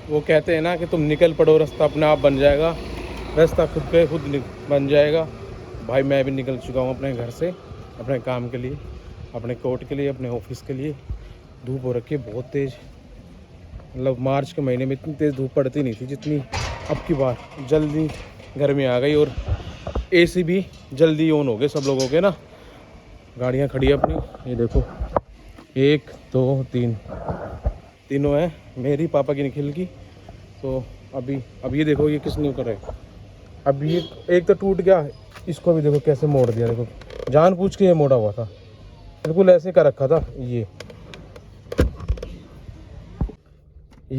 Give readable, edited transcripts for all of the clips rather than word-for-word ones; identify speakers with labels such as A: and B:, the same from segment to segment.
A: वो कहते हैं ना कि तुम निकल पड़ो, रास्ता अपने आप बन जाएगा, रास्ता खुद पे खुद बन जाएगा। भाई मैं भी निकल चुका हूँ अपने घर से, अपने काम के लिए, अपने कोर्ट के लिए, अपने ऑफिस के लिए। धूप हो रखी है बहुत तेज़, मतलब मार्च के महीने में इतनी तेज़ धूप पड़ती नहीं थी जितनी अब की बार। जल्दी गर्मी आ गई और एसी भी जल्दी ऑन हो गए सब लोगों के ना। गाड़ियाँ खड़ी है अपनी, ये देखो 1 2 3 तीनों हैं, मेरी पापा की निखिल की। तो अब ये देखो ये किसने करे, अब ये एक तो टूट गया, इसको भी देखो कैसे मोड़ दिया। देखो जानबूझ के ये मोड़ा हुआ था, बिल्कुल ऐसे कर रखा था। ये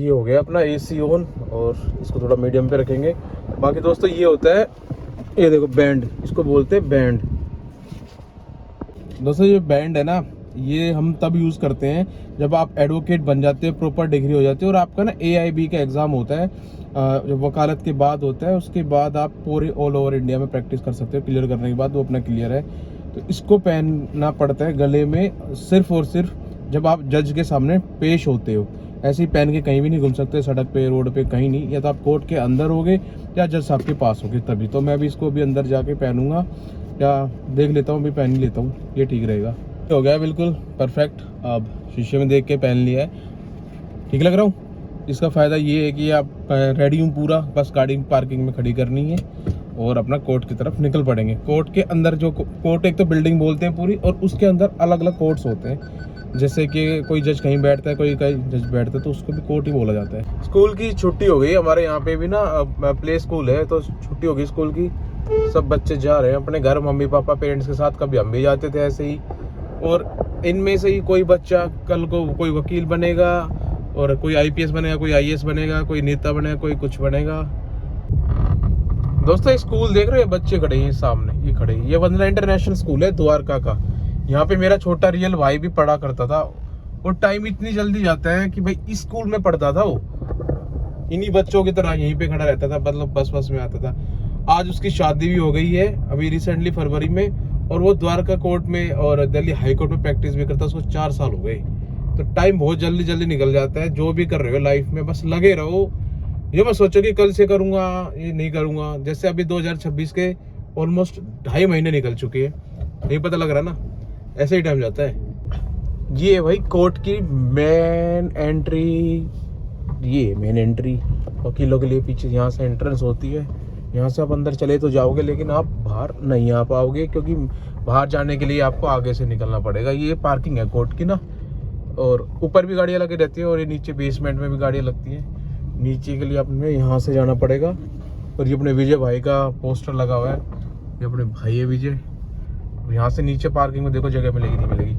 A: हो गया अपना एसी ऑन, और इसको थोड़ा मीडियम पे रखेंगे। बाकी दोस्तों ये होता है, ये देखो बैंड, इसको बोलते हैं बैंड। दोस्तों ये बैंड है ना, ये हम तब यूज़ करते हैं जब आप एडवोकेट बन जाते हैं, प्रॉपर डिग्री हो जाती है, और आपका ना AIB का एग्ज़ाम होता है, जो वकालत के बाद होता है। उसके बाद आप पूरे ऑल ओवर इंडिया में प्रैक्टिस कर सकते हो। क्लियर करने के बाद वो अपना क्लियर है। तो इसको पहनना पड़ता है गले में सिर्फ और सिर्फ जब आप जज के सामने पेश होते हो। ऐसे ही पहन के कहीं भी नहीं घूम सकते, सड़क पे, रोड पे, कहीं नहीं। या तो आप कोर्ट के अंदर होगे या जज साहब के पास होगे तभी। तो मैं भी इसको अभी अंदर जाके पहनूंगा, या देख लेता हूँ, अभी पहन ही लेता हूँ, ये ठीक रहेगा। हो गया बिल्कुल परफेक्ट। अब शीशे में देख के पहन लिया है, ठीक लग रहा हूँ। इसका फ़ायदा ये है कि आप रेडी हूँ पूरा, बस गाड़ी पार्किंग में खड़ी करनी है और अपना कोर्ट की तरफ निकल पड़ेंगे। कोर्ट के अंदर जो कोर्ट एक तो बिल्डिंग बोलते हैं पूरी, और उसके अंदर अलग अलग कोर्ट्स होते हैं। जैसे कि कोई जज कहीं बैठता है, कोई कहीं जज बैठता है, तो उसको भी कोर्ट ही बोला जाता है। स्कूल की छुट्टी हो गई हमारे यहाँ पे भी ना, प्ले स्कूल है, तो छुट्टी हो गई स्कूल की। सब बच्चे जा रहे हैं अपने घर, मम्मी पापा पेरेंट्स के साथ। कभी हम भी जाते थे ऐसे ही। और इनमें से ही कोई बच्चा कल को कोई वकील बनेगा, और कोई IPS बनेगा, कोई IAS बनेगा, कोई नेता बनेगा, कोई कुछ बनेगा। दोस्तों स्कूल देख रहे हो, बच्चे खड़े हैं सामने, ये खड़े हैं, ये वंदना इंटरनेशनल स्कूल है द्वारका का। यहाँ पे मेरा छोटा रियल भाई भी पढ़ा करता था। और टाइम इतनी जल्दी जाता है कि भाई इस स्कूल में पढ़ता था वो, इन्हीं बच्चों की तरह यहीं पे खड़ा रहता था, मतलब बस में आता था। आज उसकी शादी भी हो गई है अभी रिसेंटली फरवरी में, और वो द्वारका कोर्ट में और दिल्ली हाई कोर्ट में प्रैक्टिस भी करता है। उसको 4 साल हो गए। तो टाइम बहुत जल्दी जल्दी निकल जाता है। जो भी कर रहे हो लाइफ में बस लगे रहो। ये मत सोचो कि कल से करूंगा, ये नहीं करूंगा। जैसे अभी 2026 के ऑलमोस्ट 2.5 महीने निकल चुके हैं, नहीं पता लग रहा ना, ऐसे ही टाइम जाता है। ये है भाई कोर्ट की मेन एंट्री, ये मेन एंट्री वकीलों के लिए। पीछे यहाँ से एंट्रेंस होती है, यहाँ से आप अंदर चले तो जाओगे, लेकिन आप बाहर नहीं आ पाओगे, क्योंकि बाहर जाने के लिए आपको आगे से निकलना पड़ेगा। ये पार्किंग है कोर्ट की ना, और ऊपर भी गाड़ियाँ लगी रहती है, और ये नीचे बेसमेंट में भी गाड़ियाँ लगती हैं। नीचे के लिए अपने यहाँ से जाना पड़ेगा। और ये अपने विजय भाई का पोस्टर लगा हुआ है, ये अपने भाई है विजय। यहाँ से नीचे पार्किंग में देखो जगह मिलेगी नहीं मिलेगी।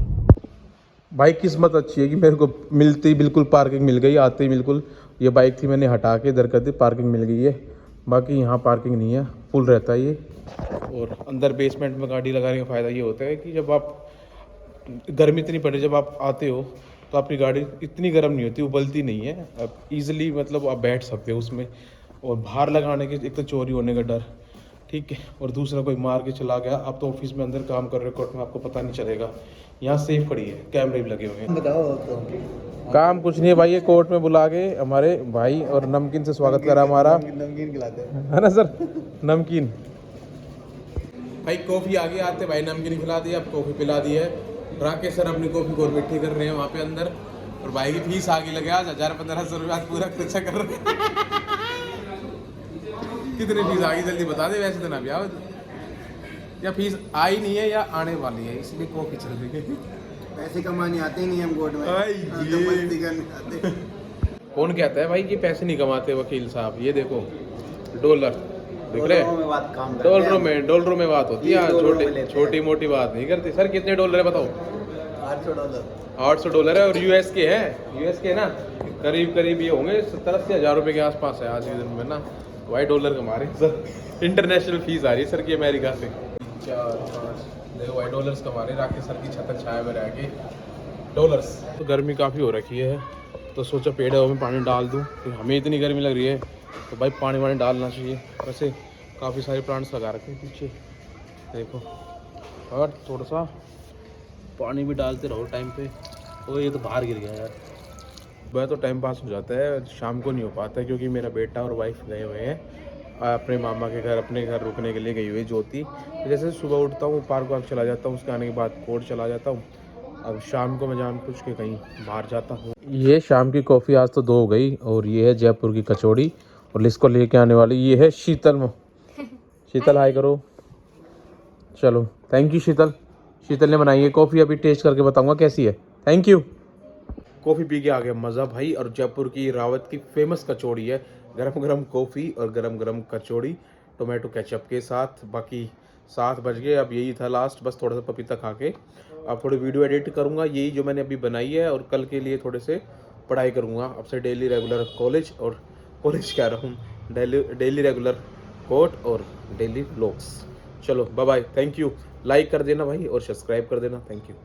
A: भाई किस्मत अच्छी है कि मेरे को मिलती बिल्कुल पार्किंग मिल गई, आते ही बिल्कुल। ये बाइक थी मैंने हटा के इधर कर दी, पार्किंग मिल गई है। बाकी यहाँ पार्किंग नहीं है, फुल रहता है ये। और अंदर बेसमेंट में गाड़ी लगाने का फ़ायदा ये होता है कि जब आप गर्मी इतनी पड़े, जब आप आते हो तो आपकी गाड़ी इतनी गर्म नहीं होती, उबलती नहीं है। आप ईजिली मतलब आप बैठ सकते हो उसमें। और बाहर लगाने के एक तो चोरी होने का डर, ठीक है, और दूसरा कोई मार के चला गया। आप तो ऑफिस में अंदर काम कर रहे हो कोर्ट में, आपको पता नहीं चलेगा। यहाँ सेफ खड़ी है, कैमरे भी लगे हुए हैं।
B: बताओ तो।
A: काम कुछ नहीं है भाई, ये कोर्ट में बुला के हमारे भाई और नमकीन से स्वागत करा हमारा,
B: नमकीन खिलाते हैं,
A: है ना सर। नमकीन भाई, कॉफ़ी आगे आते भाई नमकीन खिला दिया, अब कॉफ़ी पिला दी है। राकेश सर अपनी कॉफ़ी को मिट्टी कर रहे हैं वहाँ पे अंदर। और भाई की फीस आगे लगे, आज 1000-1500 रुपये आज पूरा खर्चा कर रहे हैं। कितनी फीस आ गई जल्दी बता दे, वैसे तो ना भी आओ, या फीस आई नहीं है या आने वाली है, इसलिए कॉफ़ी चल रही है।
B: पैसे कमाने आते ही नहीं हम कोर्ट में,
A: ये
B: मस्ती करने आते।
A: कौन कहता है भाई कि पैसे नहीं कमाते वकील साहब? ये देखो डॉलर दिख रहे हैं, डॉलरों में बात होती है, छोटी मोटी बात नहीं करती। सर कितने डॉलर है बताओ? $800 है। और यूएस के है ना, करीब करीब ये होंगे 70-80 हज़ार रुपये के आसपास है आज के दिन में ना। वाई डॉलर कमा रहे हैं सर, इंटरनेशनल फीस आ रही है सर की अमेरिका से। 4-5 देखो वाई डॉलर्स कमा रहे हैं राकेश सर की छत छाया में रह के डॉलर्स। तो गर्मी काफ़ी हो रखी है, तो सोचा पेड़ों में पानी डाल दूँ, तो हमें इतनी गर्मी लग रही है तो भाई पानी वानी डालना चाहिए। वैसे काफ़ी सारे प्लांट्स लगा रखे हैं पीछे देखो, और थोड़ा सा पानी भी डालते रहो टाइम पे। और ये तो बाहर गिर गया यार, वह तो टाइम पास हो जाता है, शाम को नहीं हो पाता है क्योंकि मेरा बेटा और वाइफ गए हुए हैं अपने मामा के घर, अपने घर रुकने के लिए गई हुई ज्योति। जैसे सुबह उठता हूँ पार्क वार्क चला जाता हूँ, उसके आने के बाद कोर्ट चला जाता हूँ। अब शाम को मैं जान पूछ के कहीं बाहर जाता हूँ। ये शाम की कॉफ़ी आज तो 2 हो गई, और ये है जयपुर की कचौड़ी, और इसको लेके आने वाली ये है शीतल। शीतल हाय करो। चलो थैंक यू शीतल। शीतल ने बनाई है कॉफ़ी, अभी टेस्ट करके बताऊंगा कैसी है। Thank you. कॉफ़ी पी के आ गया मज़ा भाई, और जयपुर की रावत की फेमस कचौड़ी है, गरम गरम कॉफ़ी और गरम गरम कचौड़ी टोमेटो केचप के साथ। बाकी 7 बज गए, अब यही था लास्ट, बस थोड़ा सा पपीता खा के अब थोड़ी वीडियो एडिट करूँगा यही जो मैंने अभी बनाई है, और कल के लिए थोड़े से पढ़ाई करूँगा। अब से डेली रेगुलर कॉलेज, और कॉलेज कह रहा हूँ डेली रेगुलर कोर्ट और डेली व्लॉग्स। चलो bye bye, thank you. Like कर देना भाई और सब्सक्राइब कर देना, थैंक यू।